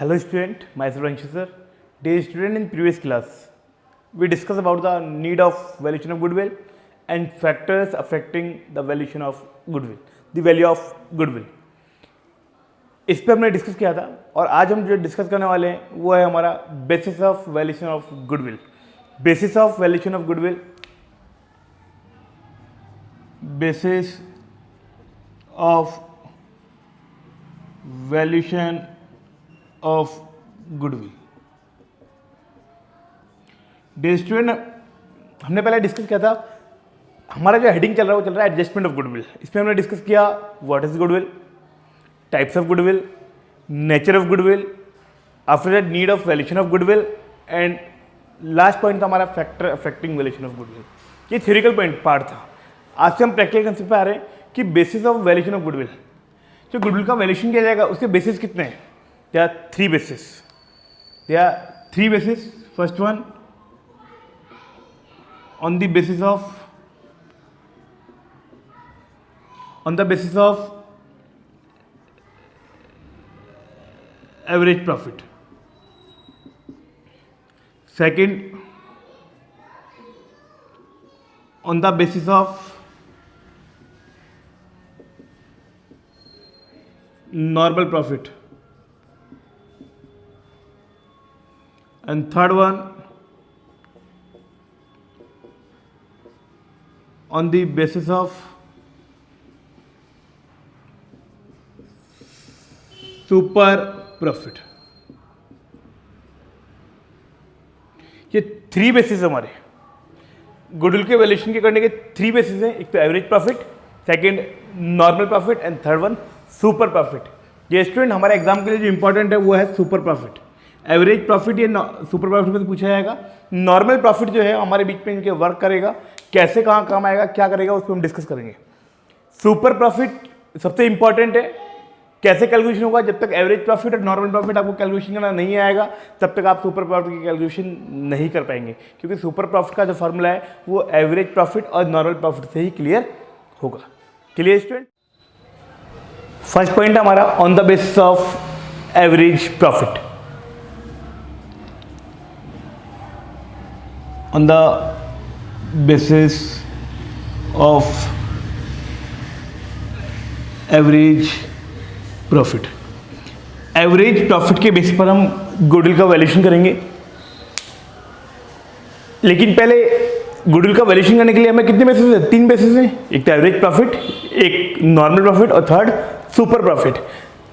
Hello student, myself Anshu sir. Dear student, in previous class, we discussed about the need of valuation of goodwill and factors affecting the valuation of goodwill, the value of goodwill. इस पर हमने discuss किया था और आज हम जो discuss करने वाले हैं वो है हमारा basis of valuation of goodwill. Basis of valuation of goodwill, basis of valuation of goodwill. Dear student, हमने पहले डिस्कस किया था, हमारा जो हेडिंग चल रहा है वो चल रहा है एडजस्टमेंट ऑफ गुडविल. इसमें हमने डिस्कस किया what is goodwill, types of goodwill, nature of goodwill, after that need of valuation of goodwill and last point था हमारा factor affecting valuation of goodwill. ये थ्योरिकल पॉइंट पार्ट था. आज से हम प्रैक्टिकल कंसेप्ट पे आ रहे हैं कि basis of valuation of goodwill, जो गुडविल का वैल्यूएशन किया जाएगा उसके बेसिस कितने हैं. There are three bases. There are three bases. First one, on the basis of average profit. Second, on the basis of normal profit. And third one, on the basis of super profit. ये three bases हमारे goodwill के valuation के करने के three bases हैं. एक तो average profit, second normal profit and third one super profit. ये स्टूडेंट हमारे एग्जाम के लिए जो इंपॉर्टेंट है वो है सुपर प्रॉफिट. एवरेज प्रॉफिट ये सुपर प्रॉफिट में तो पूछा जाएगा. नॉर्मल प्रॉफिट जो है हमारे बीच में इनके वर्क करेगा, कैसे कहाँ काम आएगा, क्या करेगा, उसको हम डिस्कस करेंगे. सुपर प्रॉफिट सबसे इंपॉर्टेंट है. कैसे कैलकुलेशन होगा, जब तक एवरेज प्रॉफिट और नॉर्मल प्रॉफिट आपको कैलकुलेशन करना नहीं आएगा तब तक आप सुपर प्रॉफिट की कैलकुलेशन नहीं कर पाएंगे, क्योंकि सुपर प्रॉफिट का जो फॉर्मूला है वो एवरेज प्रॉफिट और नॉर्मल प्रॉफिट से ही क्लियर होगा. Clear student. फर्स्ट पॉइंट हमारा on the basis of average profit. On the basis of average profit. Average profit के बेस पर हम गुडविल का वैल्यूएशन करेंगे. लेकिन पहले गुडविल का वैल्यूएशन करने के लिए हमें कितने बेसिस है? तीन बेसिस हैं. एक तो एवरेज प्रॉफिट, एक नॉर्मल प्रॉफिट और थर्ड सुपर प्रॉफिट.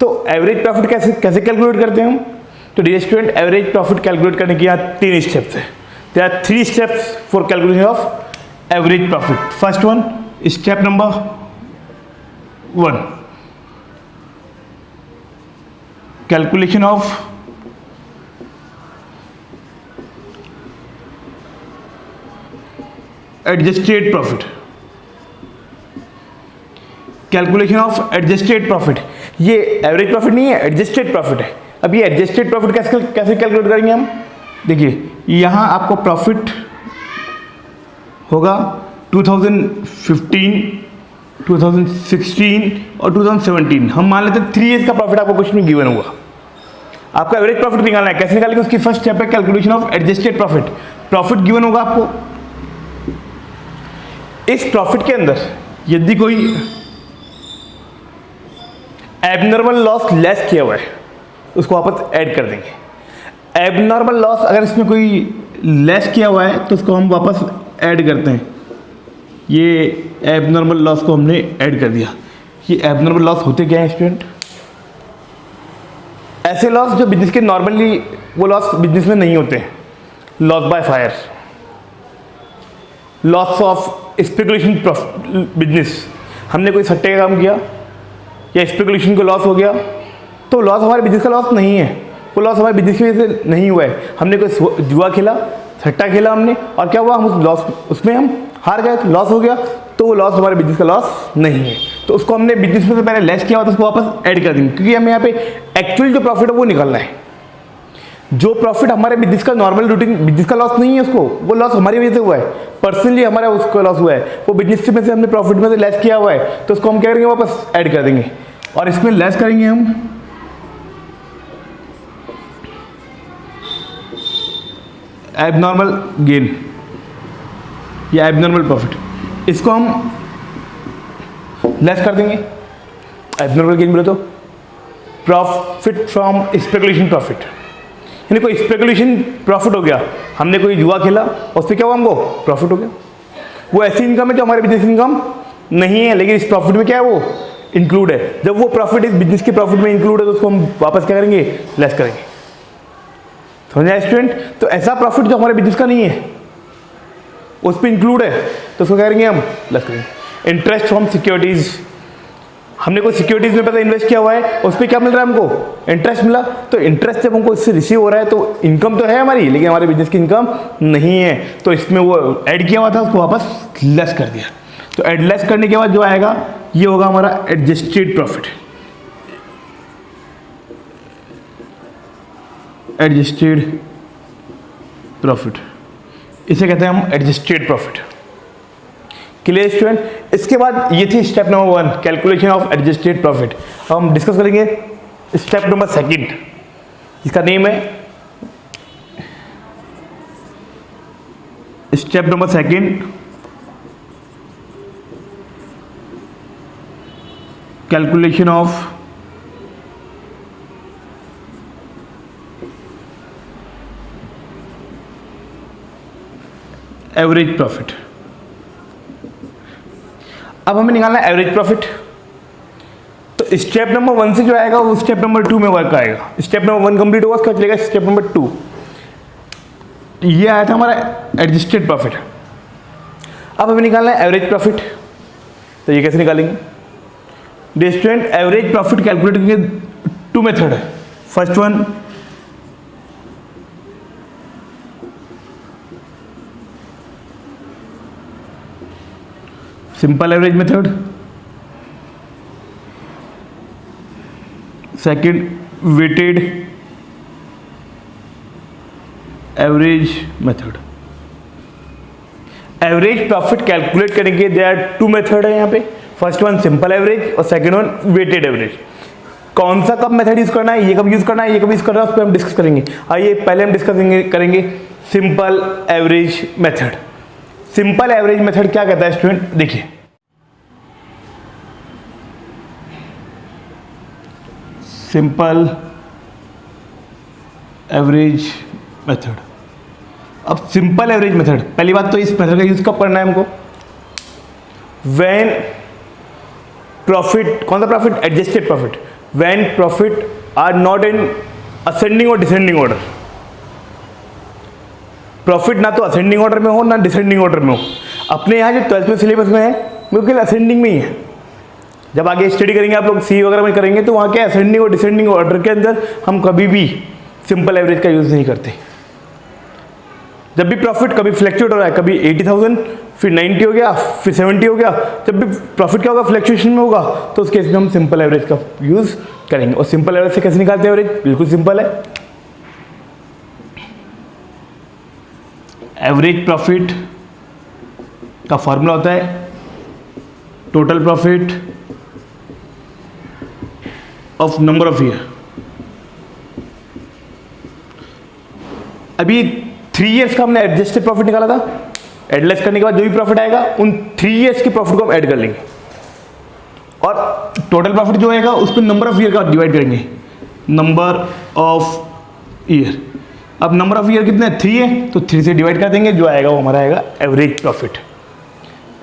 तो एवरेज प्रॉफिट कैसे कैलकुलेट करते हैं हम? तो dear student, average profit calculate करने के यहाँ तीन स्टेप्स है. There are three steps for calculation of average profit. First one, step number 1, calculation of adjusted profit. Calculation of adjusted profit. ये एवरेज प्रॉफिट नहीं है, एडजस्टेड प्रॉफिट है. अब ये एडजस्टेड प्रॉफिट कैसे कैलकुलेट करेंगे हम? देखिए, यहाँ आपको प्रॉफिट होगा 2015, 2016 और 2017. हम मान लेते हैं 3 ईयर्स का प्रॉफिट आपको क्वेश्चन में गिवन होगा. आपको एवरेज प्रॉफिट निकालना है. कैसे निकालेंगे? उसकी फर्स्ट स्टेप है calculation of adjusted profit. Profit given होगा आपको. इस प्रॉफिट के अंदर यदि कोई एबनॉर्मल लॉस लेस किया हुआ है उसको वापस ऐड कर देंगे. एबनॉर्मल लॉस अगर इसमें कोई लेस किया हुआ है तो उसको हम वापस ऐड करते हैं. ये एबनॉर्मल लॉस को हमने ऐड कर दिया. ये एबनॉर्मल लॉस होते क्या है स्टूडेंट? ऐसे लॉस जो बिजनेस के नॉर्मली वो लॉस बिजनेस में नहीं होते हैं. Loss by fire, loss of speculation business. हमने कोई सट्टे का काम किया या स्पेकुलेशन को लॉस हो गया तो लॉस हमारे बिजनेस का लॉस नहीं है. वो लॉस हमारे बिजनेस की वजह से नहीं हुआ है. हमने कोई जुआ खेला, सट्टा खेला हमने, और क्या हुआ, हम उस लॉस उसमें हम हार गए, तो लॉस हो गया. तो वो लॉस हमारे बिजनेस का लॉस नहीं है. तो उसको हमने बिजनेस में से पहले लेस किया हुआ तो उसको वापस ऐड कर देंगे, क्योंकि हमें यहाँ पे एक्चुअल जो प्रॉफिट है वो निकालना है. जो प्रॉफिट हमारे बिजनेस का नॉर्मल रूटीन बिजनेस का लॉस नहीं है, उसको वो लॉस हमारी वजह से हुआ है, पर्सनली हमारा उसका लॉस हुआ है, वो बिजनेस में से हमने प्रॉफिट में से लेस किया हुआ है, तो उसको हम क्या करेंगे, वापस ऐड कर देंगे और इसमें लेस करेंगे हम एबनॉर्मल गेन या एबनॉर्मल प्रॉफिट, इसको हम लेस कर देंगे। एबनॉर्मल गेन बोले तो प्रॉफिट फ्रॉम स्पेकुलेशन प्रॉफिट, यानी कोई स्पेकुलेशन प्रॉफिट हो गया, हमने कोई जुआ खेला और उस पर क्या हुआ, हमको प्रॉफिट हो गया। वो ऐसी इनकम है जो हमारे बिजनेस इनकम नहीं है, लेकिन इस प्रॉफिट में क्या है, वो इंक्लूड है। जब वो प्रॉफिट इस बिजनेस के प्रॉफिट में इंक्लूड है तो उसको हम वापस क्या करेंगे, लेस करेंगे। समझ आए स्टूडेंट? तो ऐसा प्रॉफिट जो हमारे बिजनेस का नहीं है उस पर इंक्लूड है तो उसको क्या करेंगे, हम लेस करेंगे। इंटरेस्ट फ्रॉम सिक्योरिटीज, हमने कोई सिक्योरिटीज में पैसा इन्वेस्ट किया हुआ है, उस पर क्या मिल रहा है, हमको इंटरेस्ट मिला। तो इंटरेस्ट जब हमको इससे रिसीव हो रहा है तो इनकम तो है हमारी, लेकिन हमारे बिजनेस की इनकम नहीं है, तो इसमें वो ऐड किया हुआ था उसको वापस लेस कर दिया। तो ऐड लेस करने के बाद जो आएगा ये होगा हमारा एडजस्टेड प्रॉफिट। एडजस्टेड प्रॉफिट, इसे कहते हैं हम एडजस्टेड प्रॉफिट। Clear student? इसके बाद ये थी step number 1, calculation of adjusted profit. अब हम डिस्कस करेंगे स्टेप नंबर 2, इसका नेम है step number 2, calculation of average profit. अब हमें निकालना है एवरेज प्रॉफिट। तो स्टेप नंबर 1 से जो आएगा वो स्टेप नंबर 2 में वर्क आएगा। स्टेप नंबर 1 कंप्लीट होगा, उसका चलेगा स्टेप नंबर 2। ये आया था हमारा एडजस्टेड प्रॉफिट। अब हमें निकालना है एवरेज प्रॉफिट। तो ये कैसे निकालेंगे? स्टूडेंट, एवरेज प्रॉफिट कैलकुलेट करने के 2 मेथड है। First one, simple average method, second weighted average method. Average profit calculate करेंगे, देयर आर 2 मेथड है यहाँ पे। फर्स्ट वन सिंपल एवरेज और सेकंड वन वेटेड एवरेज। कौन सा कब मेथड यूज करना है, ये कब यूज करना है, ये कब यूज करना है, उस पर हम डिस्कस करेंगे। आइए पहले हम डिस्कस करेंगे simple average method. Simple average method क्या कहता है स्टूडेंट, देखिए सिंपल एवरेज मेथड। अब सिंपल एवरेज मेथड, पहली बात तो इस मेथड का यूज कब करना है हमको, व्हेन प्रॉफिट, कौन सा profit, adjusted profit, when profit are not in ascending और डिसेंडिंग ऑर्डर। प्रॉफिट ना तो असेंडिंग ऑर्डर में हो ना डिसेंडिंग ऑर्डर में हो। अपने यहाँ जो 12th में सिलेबस में है बिल्कुल असेंडिंग में ही है। जब आगे स्टडी करेंगे आप लोग सी वगैरह में करेंगे तो वहाँ के असेंडिंग और डिसेंडिंग ऑर्डर के अंदर हम कभी भी सिंपल एवरेज का यूज़ नहीं करते। जब भी प्रॉफिट कभी फ्लैक्चुएट हो रहा है, कभी 80,000 फिर 90 हो गया फिर 70 हो गया, जब भी प्रॉफिट क्या होगा, फ्लैक्चुएशन में होगा, तो उस केस में हम सिंपल एवरेज का यूज़ करेंगे। और सिंपल एवरेज से कैसे निकालते हैं एवरेज, बिल्कुल सिंपल है। एवरेज प्रॉफिट का फॉर्मूला होता है total profit of number of year. अभी 3 ईयर्स का हमने एडजस्टेड प्रॉफिट निकाला था। एडलेस करने के बाद जो भी प्रॉफिट आएगा उन 3 ईयर्स के प्रॉफिट को हम ऐड कर लेंगे और टोटल प्रॉफिट जो आएगा उस पर नंबर ऑफ ईयर का डिवाइड करेंगे, नंबर ऑफ ईयर। अब नंबर ऑफ ईयर कितने हैं, 3 है, तो 3 से डिवाइड कर देंगे, जो आएगा वो हमारा आएगा एवरेज प्रॉफिट।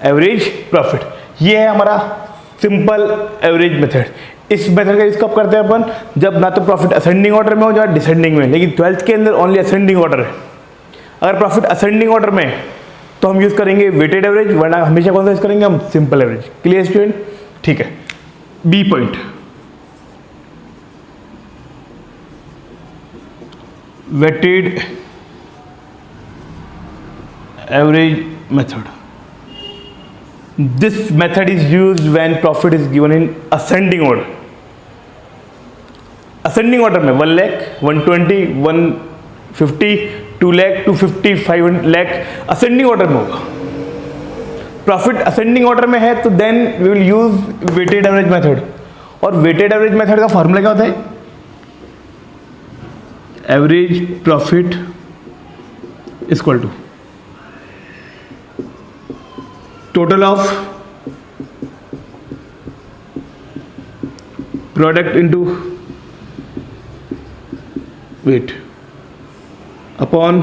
एवरेज प्रॉफिट ये है हमारा सिंपल एवरेज मेथड। इस मेथड का यूज कब करते हैं अपन, जब ना तो प्रॉफिट असेंडिंग ऑर्डर में हो या डिसेंडिंग में, लेकिन 12th के अंदर ओनली असेंडिंग ऑर्डर है। अगर प्रॉफिट असेंडिंग ऑर्डर में है तो हम यूज करेंगे वेटेड एवरेज, वरना हमेशा कौन सा यूज करेंगे, हम सिंपल एवरेज। Clear student? ठीक है। B point, weighted average method. This method is used when profit is given in ascending order. Ascending order में 1 लाख, 120, 150, 2 लाख, 250, 5 लाख ascending order में होगा। प्रॉफिट ascending order में है तो then we will use weighted average method। और weighted average method का formula क्या होता है, average profit equal to total of product into weight upon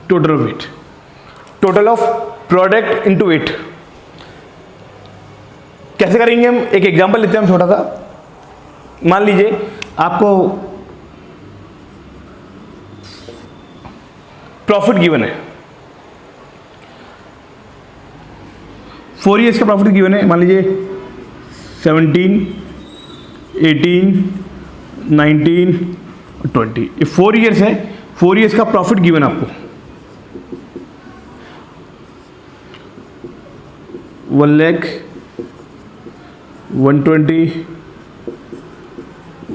total of weight, total of product into weight. कैसे करेंगे हम, एक एग्जांपल लेते हैं हम छोटा सा। मान लीजिए आपको प्रॉफिट गिवन है, 4 ईयर्स का प्रॉफिट गिवन है, मान लीजिए 17, 18, 19, 20, ये 4 ईयर्स है। 4 ईयर्स का प्रॉफिट गिवन आपको 1,00,000, 120,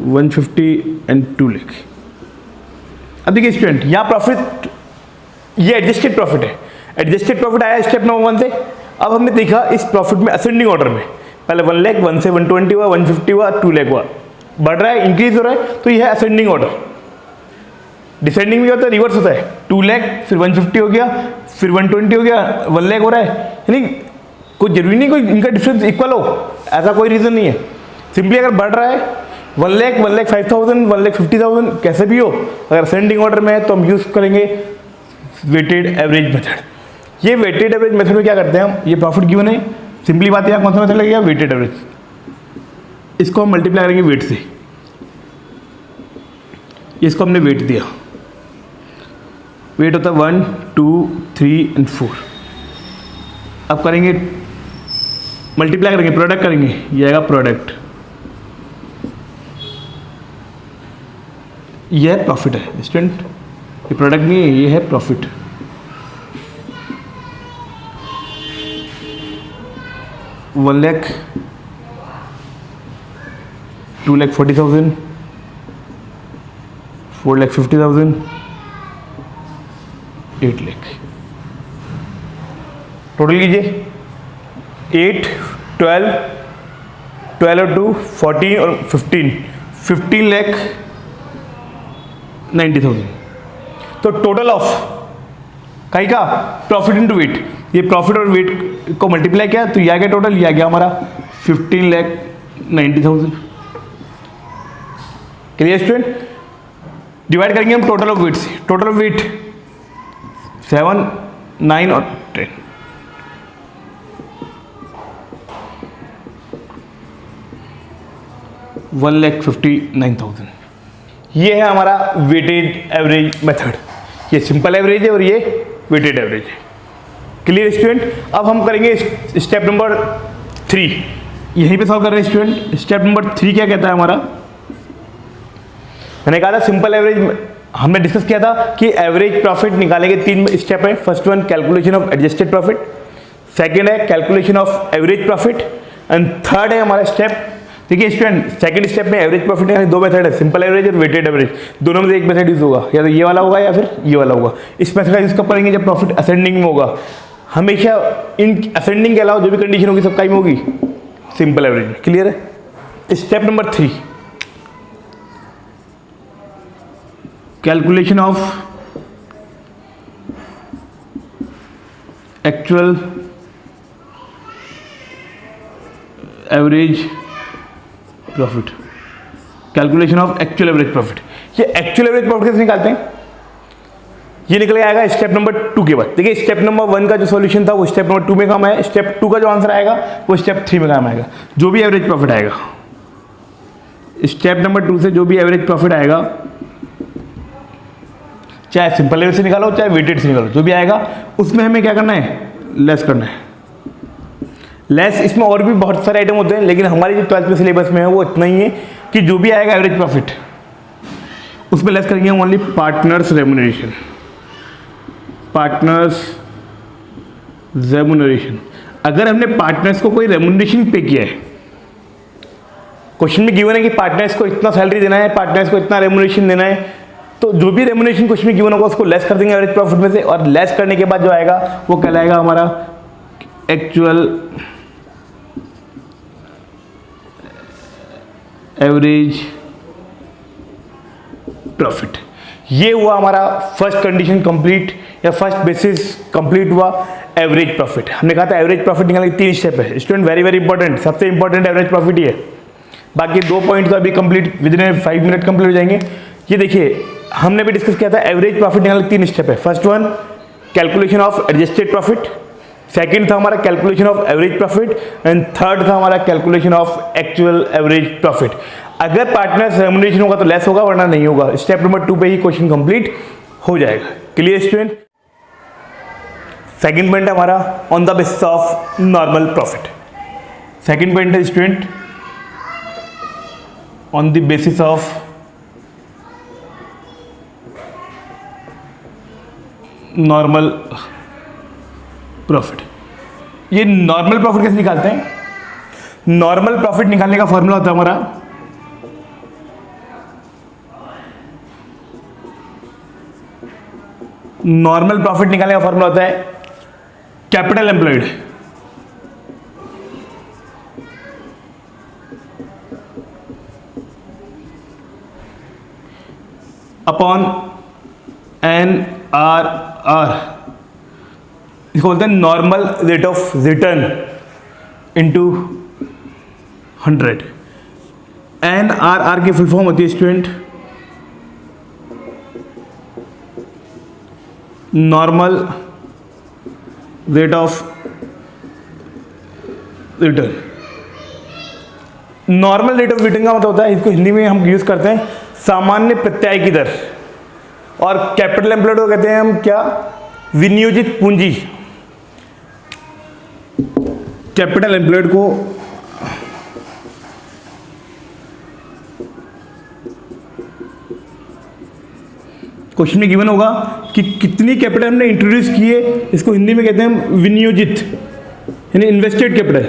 150 एंड 2,00,000। अब देखिए स्टूडेंट, यहाँ प्रॉफिट ये एडजस्टेड प्रॉफिट है। एडजस्टेड प्रॉफिट आया स्टेप नंबर 1 से। अब हमने देखा इस प्रॉफिट में असेंडिंग ऑर्डर में, पहले 1,00,000, 1 से 120 हुआ, 150 हुआ, 2,00,000 हुआ, बढ़ रहा है, इंक्रीज हो रहा है, तो यह है असेंडिंग ऑर्डर। डिसेंडिंग में क्या होता है, रिवर्स होता है, 2,00,000 फिर 150 हो गया, फिर 120 हो गया, 1,00,000 हो रहा है। यानी कोई जरूरी नहीं कोई इनका डिफरेंस इक्वल हो, ऐसा कोई रीज़न नहीं है। सिंपली अगर बढ़ रहा है 1,00,000, 1,05,000, 1,50,000 कैसे भी हो, अगर असेंडिंग ऑर्डर में है तो हम यूज़ करेंगे वेटेड एवरेज मेथड। ये वेटेड एवरेज मेथड में क्या करते हैं हम, ये प्रॉफिट गिवन है, सिंपली बात है, कौन सा मेथड लगेगा, वेटेड एवरेज। इसको हम मल्टीप्लाई करेंगे वेट से, इसको हमने वेट दिया, वेट होता है 1, 2, 3 एंड 4। अब करेंगे मल्टीप्लाई करेंगे, प्रोडक्ट करेंगे, ये आएगा प्रोडक्ट, ये है प्रॉफिट है स्टूडेंट, ये प्रोडक्ट नहीं है, ये है प्रॉफिट। वन लैख, 2,40,000, 4,50,000, 8,00,000। टोटल कीजिए 8, 12, 12 और 2, 14 और 15, 15,90,000। तो टोटल ऑफ कहीं का प्रॉफिट इनटू वेट, ये प्रॉफिट और वेट को मल्टीप्लाई किया तो यह आ गया टोटल, यह आ गया हमारा 15,90,000। Clear student? डिवाइड करेंगे हम टोटल ऑफ वेट से, टोटल ऑफ वेट 7, 9 और 10। $1,59,000। ये है हमारा वेटेड एवरेज मेथड। ये सिंपल एवरेज है और ये वेटेड एवरेज है। Clear student? अब हम करेंगे स्टेप नंबर 3, यहीं पे सॉल्व कर रहे हैं स्टूडेंट। स्टेप नंबर 3 क्या कहता है हमारा, मैंने कहा था सिंपल एवरेज, हमने डिस्कस किया था कि एवरेज प्रॉफिट निकालने के 3 स्टेप है। First one calculation of adjusted profit, second है calculation of average profit and third है हमारा स्टेप। देखिए स्टूडेंट, सेकंड स्टेप में एवरेज प्रॉफिट है, 2 मेथड है, सिंपल एवरेज और वेटेड एवरेज। दोनों में से एक मेथड यूज होगा, या तो ये वाला होगा या फिर ये वाला होगा। इस मेथड का यूज कब करेंगे, जब प्रॉफिट असेंडिंग में होगा। हमेशा इन असेंडिंग के अलावा जो भी कंडीशन होगी सब टाइम होगी सिंपल एवरेज में। क्लियर है? Step number 3, calculation of actual average profit. Calculation of actual average profit. ये एक्चुअल एवरेज प्रॉफिट कैसे निकालते हैं, ये निकल आएगा स्टेप नंबर 2 के बाद। देखिए स्टेप नंबर 1 का जो सॉल्यूशन था वो स्टेप नंबर 2 में काम आया, स्टेप 2 का जो आंसर आएगा वो स्टेप 3 में काम आएगा। जो भी एवरेज प्रॉफिट आएगा स्टेप नंबर 2 से, जो भी एवरेज प्रॉफिट आएगा, चाहे सिंपल एवरेज से निकालो चाहे वेटेड से निकालो, जो भी आएगा उसमें हमें क्या करना है, लेस करना है। लेस इसमें और भी बहुत सारे आइटम होते हैं, लेकिन हमारी जो 12th में सिलेबस में है वो इतना ही है कि जो भी आएगा एवरेज प्रॉफिट उसमें लेस करेंगे हम only partners remuneration. Partners remuneration, अगर हमने पार्टनर्स को कोई रेम्यूनरेशन पे किया है, क्वेश्चन में गिवन है कि पार्टनर्स को इतना सैलरी देना है, पार्टनर्स को इतना रेम्यूनरेशन देना है, तो जो भी रेम्यूनरेशन क्वेश्चन में गिवन होगा उसको लेस कर देंगे एवरेज प्रॉफिट में से, और लेस करने के बाद जो आएगा वो कहलाएगा हमारा एक्चुअल एवरेज प्रॉफिट। ये हुआ हमारा फर्स्ट कंडीशन कंप्लीट या फर्स्ट बेसिस कंप्लीट हुआ एवरेज प्रॉफिट। हमने कहा था एवरेज प्रॉफिट निकालने के 3 स्टेप है स्टूडेंट, वेरी वेरी इंपॉर्टेंट, सबसे इंपॉर्टेंट एवरेज प्रॉफिट ही है। बाकी 2 पॉइंट तो अभी complete with in 5 minute complete हो जाएंगे। ये देखिए हमने भी डिस्कस किया था एवरेज प्रॉफिट निकालने के 3 स्टेप है। First one calculation of adjusted profit, second था हमारा calculation of average profit and third था हमारा calculation of actual average profit. अगर पार्टनर रेम्युनरेशन होगा तो लेस होगा वरना नहीं होगा। स्टेप नंबर 2 पे ही क्वेश्चन कंप्लीट हो जाएगा। Clear student? सेकंड पॉइंट है हमारा on the basis of normal profit. Second point है student on the basis of normal profit. ये नॉर्मल प्रॉफिट कैसे निकालते हैं? नॉर्मल प्रॉफिट निकालने का फॉर्मूला होता है हमारा नॉर्मल प्रॉफिट निकालने का फॉर्मूला होता है कैपिटल एम्प्लॉयड अपॉन NRR, इसको बोलते हैं normal rate of return into 100। NRR की फुल फॉर्म होती है student normal rate of return. Normal rate of return का मतलब होता है, इसको हिंदी में हम यूज करते हैं सामान्य प्रत्याय की दर, और कैपिटल एम्प्लॉयड को कहते हैं हम क्या? विनियोजित पूंजी। कैपिटल एम्प्लॉयड को क्वेश्चन में गिवन होगा कि कितनी कैपिटल हमने इंट्रोड्यूस की है, इसको हिंदी में कहते हैं हम विनियोजित यानी इन्वेस्टेड कैपिटल।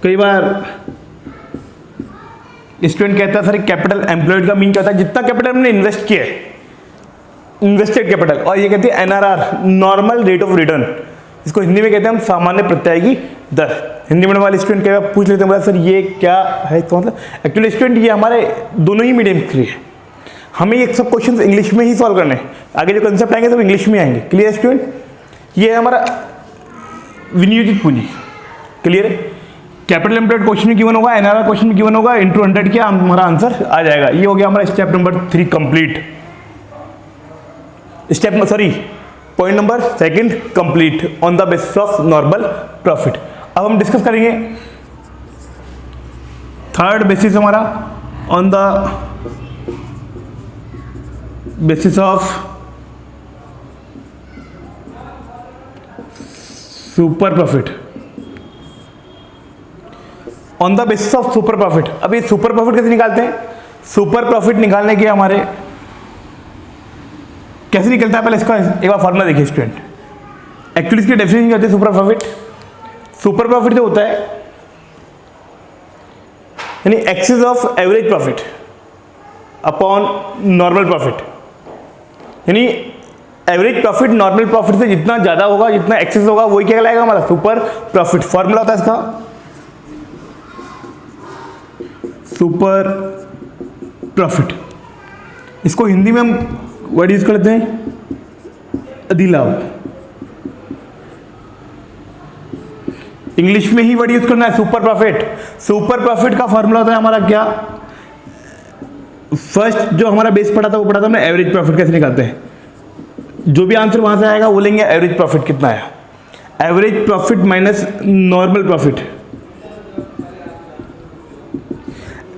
कई बार स्टूडेंट कहता है सर कैपिटल एम्प्लॉयड का मीन क्या होता है? जितना कैपिटल हमने इन्वेस्ट किया है, इन्वेस्टेड कैपिटल। और ये कहते हैं NRR normal rate of return, इसको हिंदी में कहते हैं हम सामान्य प्रत्याय की दर। हिंदी मीडियम वाले स्टूडेंट क्या पूछ लेते हैं बोला सर ये क्या है? तो मतलब एक्चुअली स्टूडेंट ये हमारे दोनों ही मीडियम के लिए है, हमें ये सब क्वेश्चन इंग्लिश में ही सॉल्व करने हैं। आगे जो कंसेप्ट आएंगे सब इंग्लिश में आएंगे। Clear student? ये है हमारा विनियोजित पूंजी। क्लियर है? कैपिटल एम्प्लॉयड क्वेश्चन में गिवन होगा, NRR क्वेश्चन में गिवन होगा, इंटू 100 किया हमारा आंसर आ जाएगा। ये हो गया हमारा step number 3 complete. Step sorry point number 2 complete on the basis of normal profit. अब हम डिस्कस करेंगे थर्ड बेसिस हमारा on the basis of super profit. On the basis of super profit. अब ये सुपर प्रॉफिट कैसे निकालते हैं? Super profit निकालने के हमारे कैसे निकलता है पहले इसका एक बार फॉर्मूला देखिए स्टूडेंट। एक्चुअली इसकी डेफिनेशन क्या होती है सुपर प्रॉफिट? सुपर प्रॉफिट जो होता है यानी excess of average profit upon normal profit, यानी एवरेज प्रॉफिट नॉर्मल प्रॉफिट से जितना ज्यादा होगा, जितना एक्सेस होगा, वही क्या कहलाएगा हमारा सुपर प्रॉफिट। फॉर्मूला होता है इसका सुपर प्रॉफिट। इसको हिंदी में हम वर्ड यूज करते हैं अधिलाभ। इंग्लिश में ही वर्ड यूज करना है सुपर प्रॉफिट। सुपर प्रॉफिट का फॉर्मूला होता है हमारा क्या? फर्स्ट जो हमारा बेस पढ़ा था वो पढ़ा था हमने एवरेज प्रॉफिट कैसे निकालते हैं। जो भी आंसर वहां से आएगा वो लेंगे एवरेज प्रॉफिट कितना आया, average profit minus normal profit.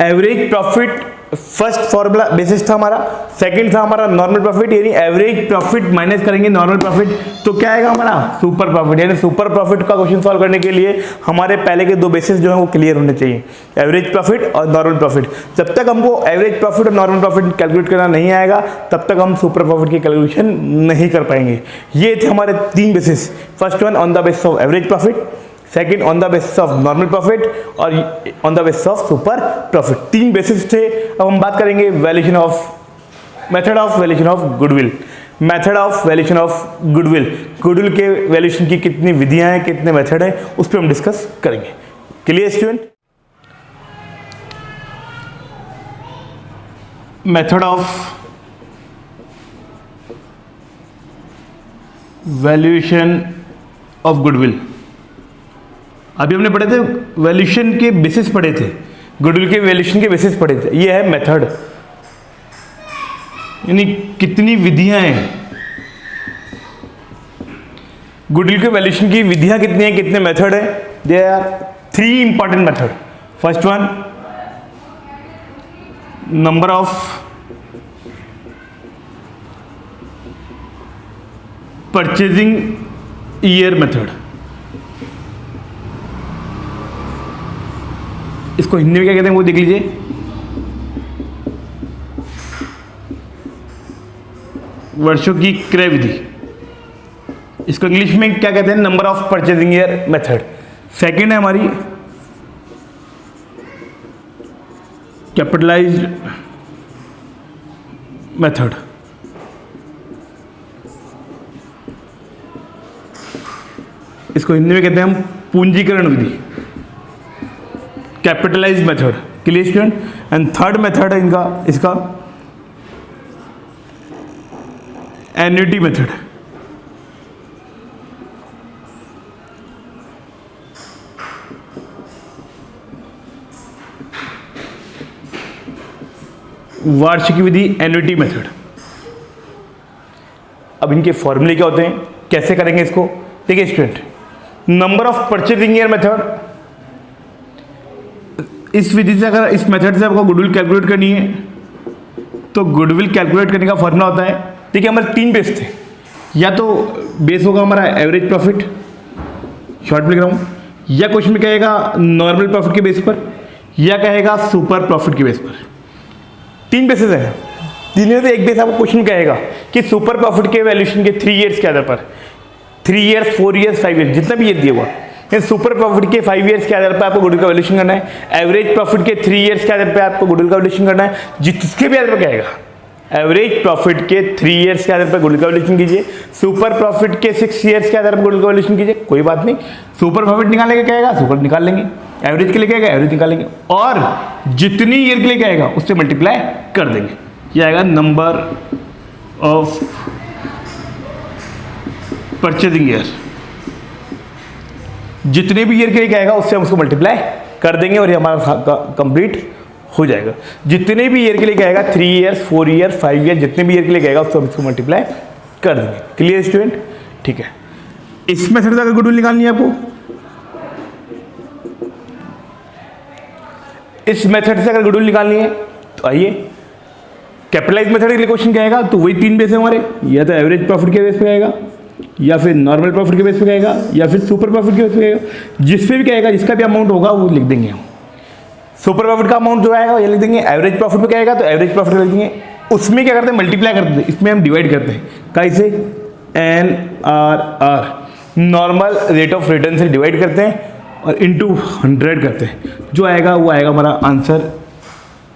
Average profit first formula basis था हमारा, सेकंड था हमारा नॉर्मल प्रॉफिट, यानी एवरेज प्रॉफिट माइनस करेंगे नॉर्मल प्रॉफिट तो क्या आएगा हमारा सुपर प्रॉफिट। यानी सुपर प्रॉफिट का क्वेश्चन सॉल्व करने के लिए हमारे पहले के 2 बेसिस जो है वो क्लियर होने चाहिए, एवरेज प्रॉफिट और नॉर्मल प्रॉफिट। जब तक हमको एवरेज प्रॉफिट और नॉर्मल प्रॉफिट कैलकुलेट करना नहीं आएगा तब तक हम सुपर प्रॉफिट की कैलकुलेशन नहीं कर पाएंगे। ये थे हमारे 3 basis. First one on the basis of average profit, second on the basis of normal profit और on the basis of super profit. 3 basis थे। अब हम बात करेंगे valuation of method of valuation of goodwill. Method of valuation of goodwill, goodwill के valuation की कितनी विधियां हैं, कितने मेथड हैं, उस पर हम डिस्कस करेंगे। Clear student? Method of valuation of goodwill. अभी हमने पढ़े थे वैल्यूएशन के बेसिस पढ़े थे, गुडविल के वैल्यूएशन के बेसिस पढ़े थे। ये है मेथड, यानी कितनी विधियां हैं गुडविल के वैल्यूएशन की। विधियां कितनी हैं, कितने मेथड हैं? There are 3 important method. First one, number of purchasing year method. इसको हिंदी में क्या कहते हैं वो देख लीजिए। वर्षों की क्रय विधि। इसको इंग्लिश में क्या कहते हैं? Number of purchasing year method. Second है हमारी कैपिटलाइज्ड मेथड। इसको हिंदी में कहते हैं हम पूंजीकरण विधि, capitalised method. Clear student? And third method है इनका, इसका एन्युटी मेथड। वार्षिक विधि, एन्युटी मेथड। अब इनके फॉर्मूले क्या होते हैं, कैसे करेंगे इसको? देखिए student, number of purchasing year method, इस विधि से अगर इस मेथड से आपको गुडविल कैलकुलेट करनी है तो गुडविल कैलकुलेट करने का फॉर्मूला होता है। देखिए हमारे 3 बेस थे, या तो बेस होगा हमारा average profit, short play ground, या क्वेश्चन में कहेगा नॉर्मल प्रॉफिट के बेस पर, या कहेगा सुपर प्रॉफिट के बेस पर। 3 बेसिस है, तीन में से एक बेस आपको क्वेश्चन कहेगा कि सुपर प्रॉफिट के वैल्यूएशन के 3 ईयर्स के आधार पर, 3 ईयर्स, 4 ईयर्स, 5 ईयर्स, जितना भी ईयर दिया हुआ, सुपर प्रॉफिट के 5 ईयर्स के आधार पर आपको गुडविल का वैल्यूएशन करना है। एवरेज प्रॉफिट के 3 ईयर्स के आधार पर आपको गुडविल का वैल्यूएशन करना है। जिसके भी आधार पर कहेगा, एवरेज प्रॉफिट के 3 ईयर्स के आधार पर गुडविल का वैल्यूएशन कीजिए, सुपर प्रॉफिट के 6 ईयर्स के आधार पर गुडविल का वैल्यूएशन कीजिए, कोई बात नहीं। सुपर प्रॉफिट निकालने के कहेगा, सुपर निकाल लेंगे, एवरेज के लिए कहेगा, एवरेज निकालेंगे, और जितनी ईयर के लिए कहेगा उससे मल्टीप्लाई कर देंगे। यह आएगा नंबर ऑफ परचेजिंग ईयर। जितने भी ईयर के लिए कहेगा उससे हम उसको मल्टीप्लाई कर देंगे और ये हमारा कंप्लीट हो जाएगा। जितने भी ईयर के लिए कहेगा, 3 ईयर्स, 4 ईयर, 5 ईयर, जितने भी ईयर के लिए कहेगा उसको हम इसको मल्टीप्लाई कर देंगे। Clear student? ठीक है। इस मेथड से अगर गुडविल निकालनी है आपको, इस मेथड से अगर गुडविल निकालनी है तो आइए, कैपिटलाइज मेथड के लिए क्वेश्चन कहेगा तो वही 3 बेस है हमारे, या तो एवरेज प्रॉफिट के बेस पे कहेगा, या फिर नॉर्मल प्रॉफिट के बेस पे कहेगा, या फिर सुपर प्रॉफिट के बेस पे कहेगा। जिस पे भी कहेगा, जिसका भी अमाउंट होगा वो लिख देंगे हम। सुपर प्रॉफिट का अमाउंट जो आएगा ये लिख देंगे, एवरेज प्रॉफिट पे कहेगा तो एवरेज प्रॉफिट लिख देंगे। उसमें क्या करते हैं? मल्टीप्लाई करते हैं, इसमें हम डिवाइड करते हैं। कैसे? NRR, normal rate of return से डिवाइड करते हैं और इंटू 100 करते हैं। जो आएगा वो आएगा हमारा आंसर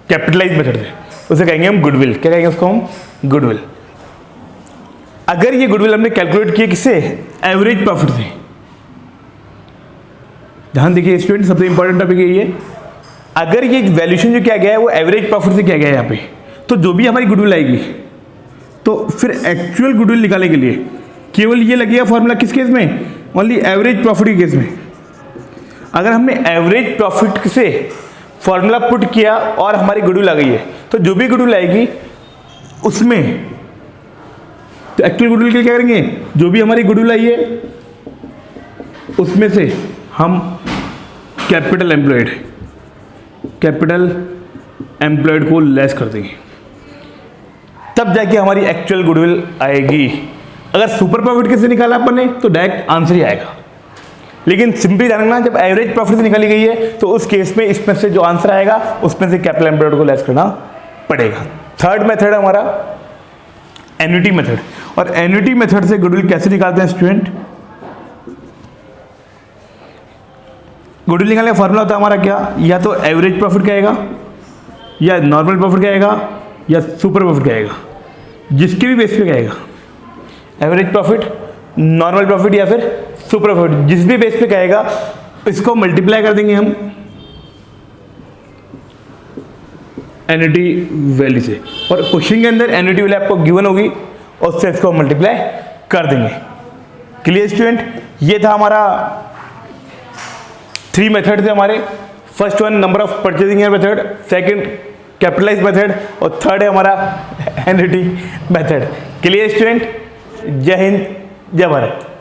कैपिटलाइज मेथड से। उसे कहेंगे हम गुडविल। क्या कहेंगे उसको हम? गुडविल। अगर ये गुडविल हमने कैलकुलेट किया किससे? एवरेज प्रॉफिट से। ध्यान देखिए स्टूडेंट, सबसे इंपॉर्टेंट टॉपिक है ये। अगर ये वैल्यूएशन जो किया गया है वो एवरेज प्रॉफिट से किया गया है यहाँ पे, तो जो भी हमारी गुडविल आएगी, तो फिर एक्चुअल गुडविल निकालने के लिए केवल ये लगेगा फॉर्मूला किस केस में? ओनली एवरेज प्रॉफिट के केस में। अगर हमने एवरेज प्रॉफिट से फॉर्मूला पुट किया और हमारी गुडविल आ गई है, तो जो भी गुडविल आएगी उसमें, तो एक्चुअल गुडविल के लिए क्या करेंगे? जो भी हमारी गुडविल आई है उसमें से हम कैपिटल एम्प्लॉयड को लेस कर देंगे, तब जाके हमारी एक्चुअल गुडविल आएगी। अगर सुपर प्रॉफिट कैसे निकाला अपन ने तो डायरेक्ट आंसर ही आएगा। लेकिन सिंपली जानना, जब एवरेज प्रॉफिट से निकाली गई है तो उस केस में इसमें से जो आंसर आएगा उसमें से कैपिटल एम्प्लॉयड को लेस करना पड़ेगा। थर्ड मेथड है हमारा एन्युटी मेथड। और एन्युटी मेथड से गुडविल कैसे निकालते हैं स्टूडेंट? गुडविल निकालने का फॉर्मूला होता है हमारा क्या? या तो एवरेज प्रॉफिट कहेगा, या नॉर्मल प्रॉफिट कहेगा, या सुपर प्रॉफिट कहेगा। जिसके भी बेस पे कहेगा, एवरेज प्रॉफिट, नॉर्मल प्रॉफिट या फिर सुपर प्रॉफिट, जिस भी बेस पे कहेगा इसको मल्टीप्लाई कर देंगे हम एन्युटी वैल्यू से, और क्वेश्चन के अंदर एन्युटी वैल्यू आपको गिवन होगी और उससे इसको मल्टीप्लाई कर देंगे। क्लियर स्टूडेंट, ये था हमारा 3 मेथड थे हमारे। First one number of purchasing method, second capitalize method, और थर्ड है हमारा एन्युटी मेथड। क्लियर स्टूडेंट, जय हिंद जय भारत।